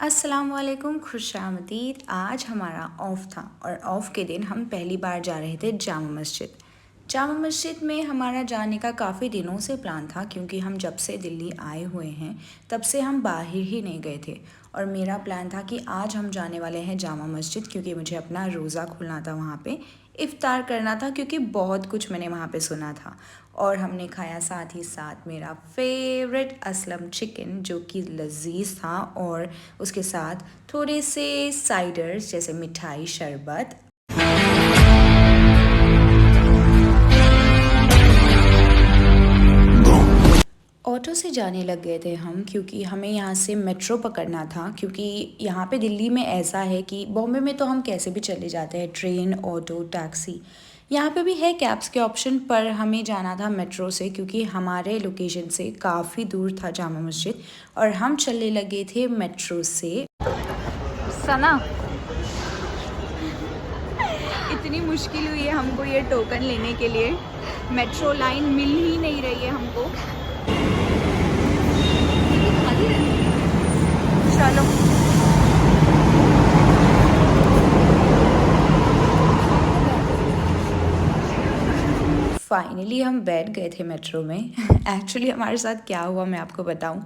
अस्सलाम वालेकुम, खुशामदीद। आज हमारा ऑफ़ था और ऑफ़ के दिन हम पहली बार जा रहे थे जामा मस्जिद। जामा मस्जिद में हमारा जाने का काफ़ी दिनों से प्लान था, क्योंकि हम जब से दिल्ली आए हुए हैं तब से हम बाहर ही नहीं गए थे। और मेरा प्लान था कि आज हम जाने वाले हैं जामा मस्जिद, क्योंकि मुझे अपना रोज़ा खोलना था वहाँ पे, इफ़्तार करना था, क्योंकि बहुत कुछ मैंने वहाँ पे सुना था। और हमने खाया साथ ही साथ मेरा फेवरेट असलम चिकन, जो कि लजीज था, और उसके साथ थोड़े से साइडर्स जैसे मिठाई, शरबत। ऑटो से जाने लग गए थे हम, क्योंकि हमें यहाँ से मेट्रो पकड़ना था। क्योंकि यहाँ पे दिल्ली में ऐसा है कि बॉम्बे में तो हम कैसे भी चले जाते हैं, ट्रेन, ऑटो, टैक्सी। यहाँ पे भी है कैब्स के ऑप्शन, पर हमें जाना था मेट्रो से, क्योंकि हमारे लोकेशन से काफ़ी दूर था जामा मस्जिद, और हम चलने लगे थे मेट्रो से। सना, इतनी मुश्किल हुई है हमको ये टोकन लेने के लिए, मेट्रो लाइन मिल ही नहीं रही है हमको। चलो, फाइनली हम बैठ गए थे मेट्रो में। एक्चुअली हमारे साथ क्या हुआ मैं आपको बताऊं।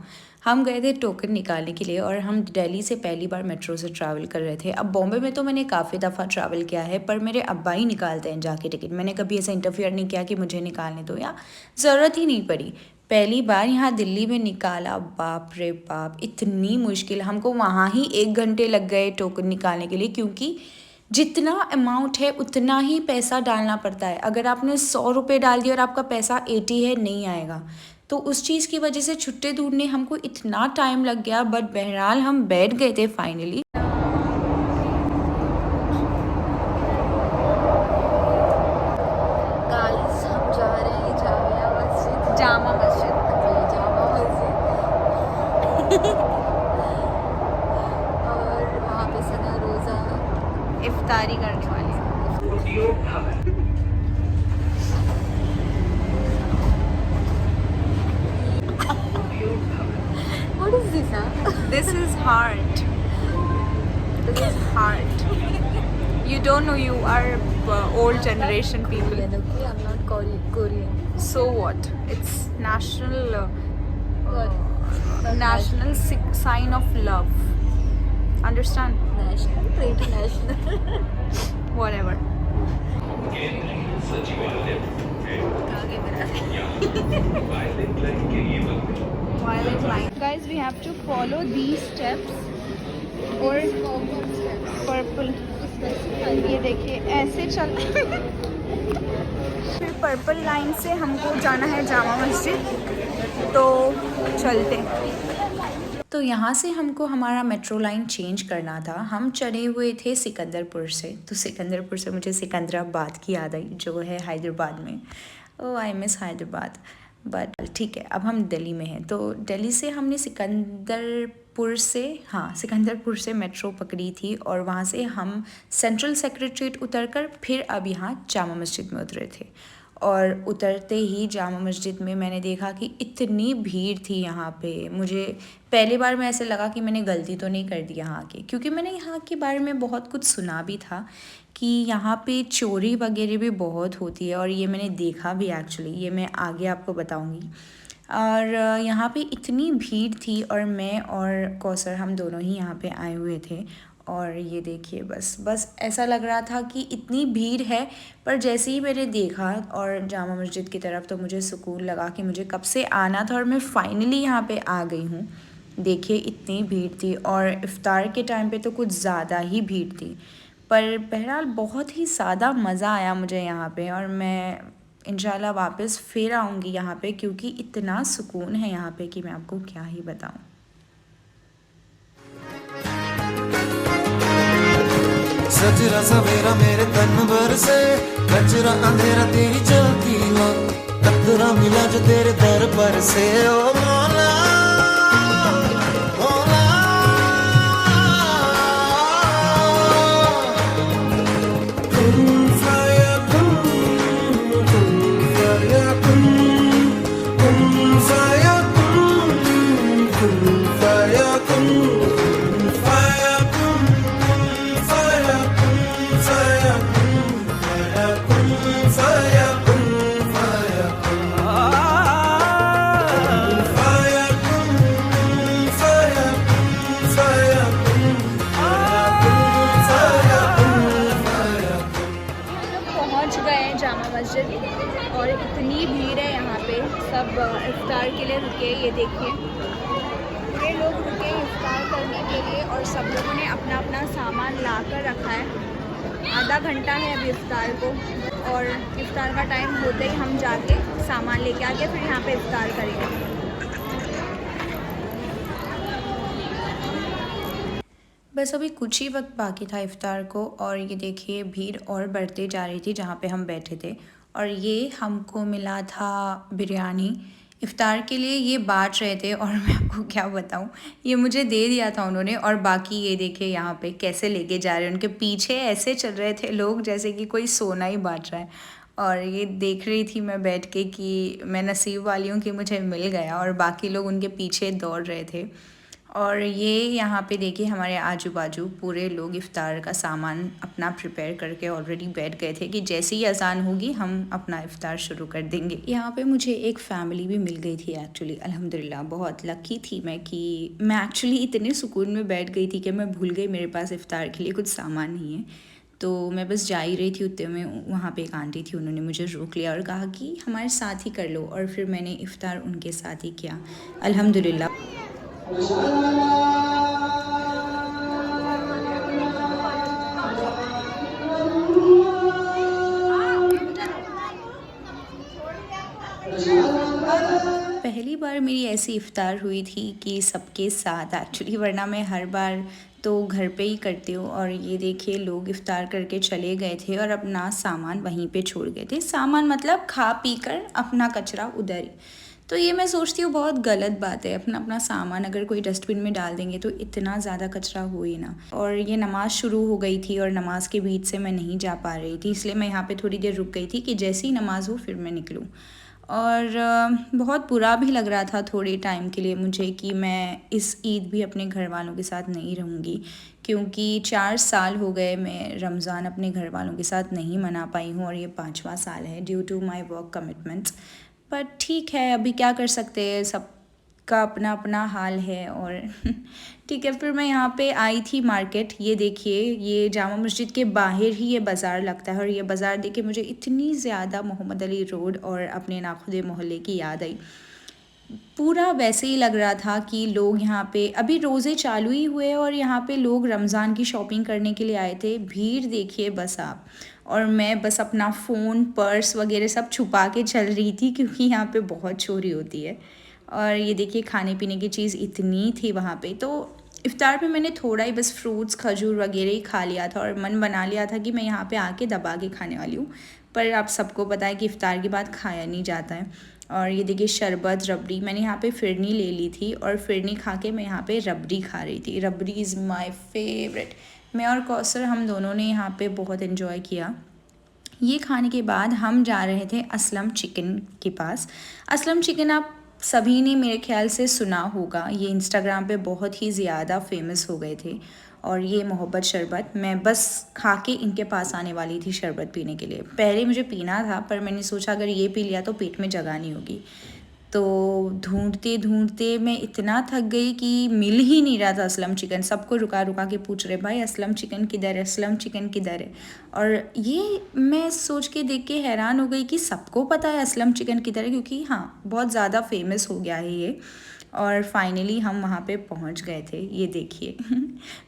हम गए थे टोकन निकालने के लिए, और हम दिल्ली से पहली बार मेट्रो से ट्रैवल कर रहे थे। अब बॉम्बे में तो मैंने काफ़ी दफ़ा ट्रैवल किया है, पर मेरे अब्बा ही निकालते हैं जाके टिकट। मैंने कभी ऐसा इंटरफियर नहीं किया कि मुझे निकालने दो, या ज़रूरत ही नहीं पड़ी। पहली बार यहाँ दिल्ली में निकाला, बाप रे बाप, इतनी मुश्किल। हमको वहाँ ही 1 घंटे लग गए टोकन निकालने के लिए, क्योंकि जितना अमाउंट है उतना ही पैसा डालना पड़ता है। अगर आपने 100 रुपये डाल दिया और आपका पैसा 80 है, नहीं आएगा। तो उस चीज़ की वजह से छुट्टे ढूंढने हमको इतना टाइम लग गया, बट बहरहाल हम बैठ गए थे फाइनली। गाइस, हम जा रहे हैं जामा मस्जिद। जामा मस्जिद और वहाँ पे सना रोज़ा इफ्तारी करने वाली है। What is this, huh? This is heart. This is heart. You don't know, you are old generation people. Okay, I'm not Korean. So what? It's national National sign of love. Understand? pretty national. Whatever. Violet line. Guys, we have to follow these steps. और purple, ये देखिए ऐसे चल। फिर purple line से हमको जाना है जामा मस्जिद, तो चलते। तो यहाँ से हमको हमारा मेट्रो लाइन चेंज करना था। हम चढ़े हुए थे सिकंदरपुर से, तो सिकंदरपुर से मुझे सिकंदराबाद की याद आई, जो है हैदराबाद में। ओह, आई मिस हैदराबाद। बट ठीक है, अब हम दिल्ली में हैं। तो दिल्ली से हमने सिकंदरपुर से मेट्रो पकड़ी थी, और वहाँ से हम सेंट्रल सेक्रेटरीट उतरकर फिर अब यहाँ जामा मस्जिद में उतरे थे। और उतरते ही जामा मस्जिद में मैंने देखा कि इतनी भीड़ थी यहाँ पे। मुझे पहली बार में ऐसे लगा कि मैंने गलती तो नहीं कर दी यहाँ आके, क्योंकि मैंने यहाँ के बारे में बहुत कुछ सुना भी था कि यहाँ पे चोरी वगैरह भी बहुत होती है, और ये मैंने देखा भी एक्चुअली। ये मैं आगे आपको बताऊँगी। और यहाँ पे इतनी भीड़ थी, और मैं और कौसर हम दोनों ही यहाँ पे आए हुए थे। और ये देखिए, बस ऐसा लग रहा था कि इतनी भीड़ है, पर जैसे ही मैंने देखा और जामा मस्जिद की तरफ, तो मुझे सुकून लगा कि मुझे कब से आना था, और मैं फाइनली यहाँ पे आ गई हूँ। देखिए, इतनी भीड़ थी, और इफ़्तार के टाइम पे तो कुछ ज़्यादा ही भीड़ थी। पर बहरहाल बहुत ही ज़्यादा मज़ा आया मुझे यहाँ पे, और मैं इंशाल्लाह वापस फिर आऊँगी यहाँ पे, क्योंकि इतना सुकून है यहाँ पे कि मैं आपको क्या ही बताऊँ। सजरा सवेरा मेरे तन भर से, कचरा अंधेरा तेरी चलती हो, कतरा मिला जो तेरे दर पर से। ओ मौला, मौला, कुन फयकुन, कुन फयकुन, कुन फयकुन, कुन फयकुन, कुन अब इफ्तार के लिए रुके। ये देखिए पूरे लोग रुके इफ्तार करने के लिए और सब लोगों ने अपना अपना सामान ला कर रखा है। आधा घंटा है अभी इफ्तार को और इफ्तार का टाइम होते ही हम जाके सामान लेके आके फिर यहाँ पे इफ्तार करेंगे। बस अभी कुछ ही वक्त बाकी था इफ़्तार को और ये देखिए भीड़ और बढ़ते जा रही थी जहाँ पे हम बैठे थे। और ये हमको मिला था बिरयानी इफ़्तार के लिए, ये बांट रहे थे और मैं आपको क्या बताऊँ, ये मुझे दे दिया था उन्होंने। और बाकी ये देखिए यहाँ पे कैसे लेके जा रहे हैं, उनके पीछे ऐसे चल रहे थे लोग जैसे कि कोई सोना ही बांट रहा है। और ये देख रही थी मैं बैठ के कि मैं नसीब वाली हूँ कि मुझे मिल गया, और बाकी लोग उनके पीछे दौड़ रहे थे। और ये यहाँ पे देखिए हमारे आजू बाजू पूरे लोग इफ़्तार का सामान अपना प्रिपेयर करके ऑलरेडी बैठ गए थे कि जैसे ही अज़ान होगी हम अपना इफ़्तार शुरू कर देंगे। यहाँ पे मुझे एक फ़ैमिली भी मिल गई थी एक्चुअली, अल्हम्दुलिल्लाह कि लकी थी मैं कि मैं एक्चुअली इतने सुकून में बैठ गई थी कि मैं भूल गई मेरे पास इफ़्तार के लिए कुछ सामान नहीं है। तो मैं बस जा ही रही थी उतने में वहाँ पे एक आंटी थी, उन्होंने मुझे रोक लिया और कहा कि हमारे साथ ही कर लो। और फिर मैंने इफ़्तार उनके साथ ही किया अल्हम्दुलिल्लाह। पहली बार मेरी ऐसी इफ़्तार हुई थी कि सबके साथ एक्चुअली, वरना मैं हर बार तो घर पे ही करती हूँ। और ये देखिए लोग इफ़्तार करके चले गए थे और अपना सामान वहीं पे छोड़ गए थे। सामान मतलब खा पी कर अपना कचरा उधर ही। तो ये मैं सोचती हूँ बहुत गलत बात है, अपना अपना सामान अगर कोई डस्टबिन में डाल देंगे तो इतना ज़्यादा कचरा हो ही ना। और ये नमाज़ शुरू हो गई थी और नमाज़ के बीच से मैं नहीं जा पा रही थी, इसलिए मैं यहाँ पे थोड़ी देर रुक गई थी कि जैसे ही नमाज़ हो फिर मैं निकलूँ। और बहुत बुरा भी लग रहा था थोड़े टाइम के लिए मुझे कि मैं इस ईद भी अपने घर वालों के साथ नहीं रहूँगी, क्योंकि 4 साल हो गए मैं रमज़ान अपने घर वालों के साथ नहीं मना पाई हूँ और ये 5वां साल है due to my work commitments. But ठीक है, अभी क्या कर सकते हैं, सबका अपना अपना हाल है। और ठीक है, फिर मैं यहाँ पे आई थी मार्केट। ये देखिए ये जामा मस्जिद के बाहर ही ये बाज़ार लगता है और ये बाज़ार देख के मुझे इतनी ज़्यादा मोहम्मद अली रोड और अपने नाखुदे मोहल्ले की याद आई। पूरा वैसे ही लग रहा था कि लोग यहाँ पे अभी रोज़े चालू ही हुए और यहाँ पे लोग रमज़ान की शॉपिंग करने के लिए आए थे। भीड़ देखिए बस आप। और मैं बस अपना फ़ोन पर्स वगैरह सब छुपा के चल रही थी क्योंकि यहाँ पे बहुत चोरी होती है। और ये देखिए खाने पीने की चीज़ इतनी थी वहाँ पे। तो इफ़्तार में मैंने थोड़ा ही बस फ्रूट्स खजूर वगैरह ही खा लिया था और मन बना लिया था कि मैं यहाँ पे आके दबा के खाने वाली हूँ। पर आप सबको पता है कि इफ़्तार के बाद खाया नहीं जाता है। और ये देखिए शरबत रबड़ी, मैंने यहाँ पे फिरनी ले ली थी और फिरनी खा के मैं यहाँ पे रबड़ी खा रही थी। रबड़ी इज़ माय फेवरेट। मैं और कौसर हम दोनों ने यहाँ पे बहुत इन्जॉय किया। ये खाने के बाद हम जा रहे थे असलम चिकन के पास। असलम चिकन आप सभी ने मेरे ख्याल से सुना होगा, ये इंस्टाग्राम पे बहुत ही ज़्यादा फेमस हो गए थे। और ये मोहब्बत शरबत मैं बस खा के इनके पास आने वाली थी शरबत पीने के लिए। पहले मुझे पीना था पर मैंने सोचा अगर ये पी लिया तो पेट में जगह नहीं होगी। तो ढूंढते ढूंढते मैं इतना थक गई कि मिल ही नहीं रहा था असलम चिकन। सबको रुका रुका के पूछ रहे भाई असलम चिकन किधर है, असलम चिकन किधर है। और ये मैं सोच के देख के हैरान हो गई कि सबको पता है असलम चिकन किधर है, क्योंकि हाँ बहुत ज़्यादा फेमस हो गया है ये। और फाइनली हम वहाँ पे पहुँच गए थे। ये देखिए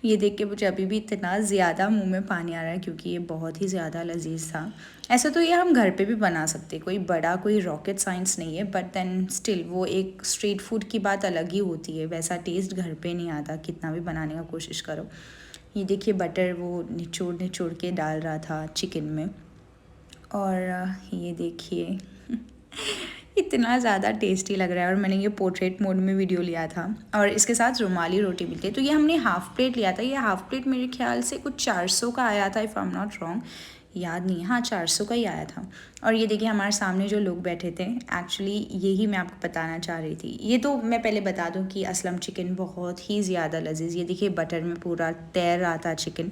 ये देख के मुझे अभी भी इतना ज़्यादा मुंह में पानी आ रहा है क्योंकि ये बहुत ही ज़्यादा लजीज था। ऐसा तो ये हम घर पे भी बना सकते, कोई बड़ा कोई रॉकेट साइंस नहीं है, बट देन स्टिल वो एक स्ट्रीट फूड की बात अलग ही होती है। वैसा टेस्ट घर पे नहीं आता कितना भी बनाने का कोशिश करो। ये देखिए बटर वो निचोड़ निचोड़ के डाल रहा था चिकन में। और ये देखिए इतना ज़्यादा टेस्टी लग रहा है। और मैंने ये पोर्ट्रेट मोड में वीडियो लिया था। और इसके साथ रुमाली रोटी मिलती है। तो ये हमने हाफ़ प्लेट लिया था। ये हाफ़ प्लेट मेरे ख्याल से कुछ 400 का आया था, if I am not wrong, याद नहीं, हाँ 400 का ही आया था। और ये देखिए हमारे सामने जो लोग बैठे थे, एक्चुअली यही मैं आपको बताना चाह रही थी। ये तो मैं पहले बता दूं कि असलम चिकन बहुत ही ज़्यादा लजीज़, ये देखिए बटर में पूरा तैर रहा था चिकन।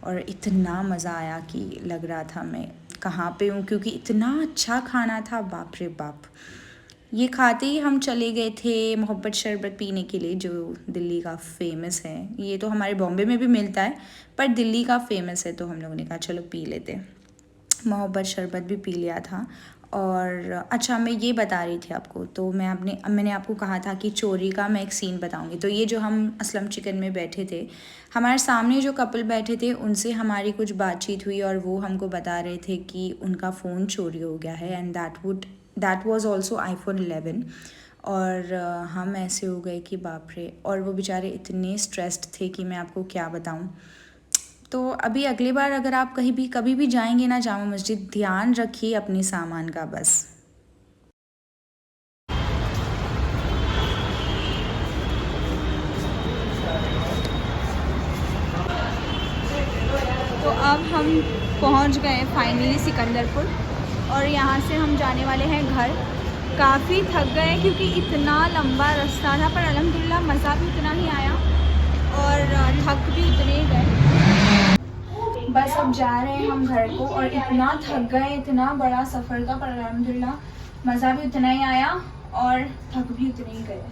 और इतना मज़ा आया कि लग रहा था मैं कहाँ पे हूँ, क्योंकि इतना अच्छा खाना था, बाप रे बाप। ये खाते ही हम चले गए थे मोहब्बत शरबत पीने के लिए, जो दिल्ली का फेमस है। ये तो हमारे बॉम्बे में भी मिलता है पर दिल्ली का फेमस है, तो हम लोगों ने कहा चलो पी लेते। मोहब्बत शरबत भी पी लिया था। और अच्छा, मैं ये बता रही थी आपको, तो मैंने आपको कहा था कि चोरी का मैं एक सीन बताऊंगी। तो ये जो हम असलम चिकन में बैठे थे, हमारे सामने जो कपल बैठे थे उनसे हमारी कुछ बातचीत हुई और वो हमको बता रहे थे कि उनका फ़ोन चोरी हो गया है and that was also iPhone 11। और हम ऐसे हो गए कि बाप रे, और वो बेचारे इतने स्ट्रेस्ड थे कि मैं आपको क्या बताऊं। तो अभी अगली बार अगर आप कभी भी जाएंगे ना जामा मस्जिद, ध्यान रखिए अपने सामान का बस। तो अब हम पहुंच गए फाइनली सिकंदरपुर और यहाँ से हम जाने वाले हैं घर। काफ़ी थक गए क्योंकि इतना लंबा रास्ता था, पर अल्हम्दुलिल्लाह मज़ा भी उतना ही आया और थक भी उतने ही गए। बस अब जा रहे हैं हम घर को और इतना थक गए, इतना बड़ा सफ़र था, पर अल्हम्दुलिल्लाह मज़ा भी उतना ही आया और थक भी उतने ही गए।